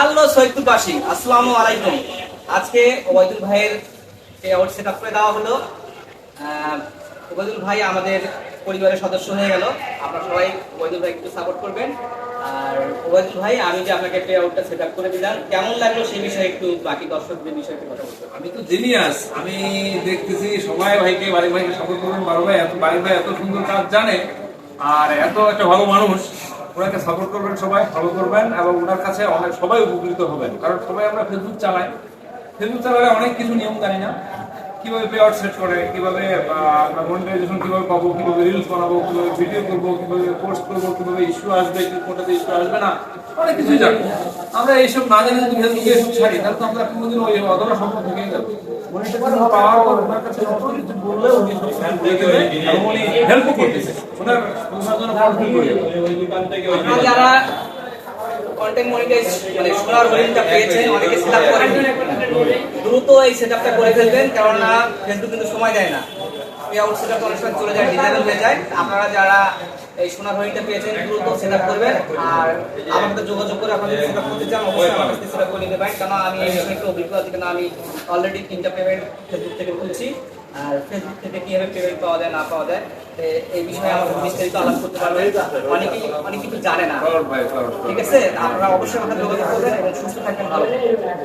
Hello সৈয়দবাসী, আসসালামু আলাইকুম। আজকে ওবায়দুল ভাইয়ের পেআউট সেট আপ করে দেওয়া হলো। ওবায়দুল ভাই আমাদের পরিবারের সদস্য হয়ে গেল। আপনারা সবাই ওবায়দুল ভাই একটু সাপোর্ট করবেন। আর ওবায়দুল ভাই, আমি যে আপনাকে পেআউটটা সেট আপ করে দিলাম, কেমন লাগলো সেই বিষয়ে একটু বাকি দর্শকদের বিষয়ে একটু কথা বলতে। আমি তো জিনিয়াস। আমি দেখতেছি সবাই ভাইকে ভাইকে সাপোর্ট করবেন। বারিক ভাই এত সুন্দর কাজ জানে আর এত একটা ভালো মানুষ, ওনাকে সাপোর্ট করবেন, সবাই ফলো করবেন এবং ওনার কাছে অনেক সবাই উপকৃত হবেন। কারণ সবাই আমরা ফেসবুক চালালে অনেক কিছু নিয়ম জানি না, কিভাবে পে আউট সেট করে, কিভাবে আমরা মনিটাইজেশন কিভাবে পাবো, কিভাবে রিলস বানাবো, কিভাবে ভিডিও করবো, কিভাবে পোস্ট করবো, কিভাবে ইস্যু আসবে, কোনটাতে ইস্যু আসবে না, অনেক কিছুই জানি। আমরা এইসব না জানি যদি ফেসবুকে এসব ছাড়ি, তাহলে তো আমরা কোনোদিন ওই অধরা সম্পর্ক থেকেই যাবো। মনিটাইজেশন পাওয়ার পর ওনার কাছে সমস্ত কিছু বললে উনি সব দিয়ে দেবে এবং উনি হেল্পও করতেছে ওনার জন্য কন্ট্রিবিউট করে। আপনারা যারা কন্টেন্ট মনিটাইজ মানে সোনার হরিণটা পেয়েছেন, অনেকে সেটআপ করেন, দ্রুত এই সেটআপটা করে ফেলবেন, কারণ ফেসবুক কিন্তু সময় দেয় না। পেআউট সেটআপ অনেক সময় চলে যায়, ডিজাইন হয়ে যায়। আপনারা যারা এই সোনার হরিণটা পেয়েছেন দ্রুত সেটআপ করবেন। আর আমার সাথে যোগাযোগ করে আপনাদের সেটআপ করতে চান, অবশ্যই আমার কাছে সেটআপ করে নিতে পারেন, কারণ আমি এই বিষয়ে একটু অভিজ্ঞতা আছে। কেন আমি অলরেডি 3টা পেমেন্ট ফেসবুক থেকে খুলছি। আর ফেসবুক থেকে কিভাবে পেমেন্ট পাওয়া যায় না পাওয়া যায় এই বিষয়ে আমাকে বিস্তারিত আলাপ করতে পারবেন। অনেক কিছু জানে না, ঠিক আছে? আপনারা অবশ্যই আমাকে যোগাযোগ করবেন এবং সুস্থ থাকবেন, ভালো থাকবেন।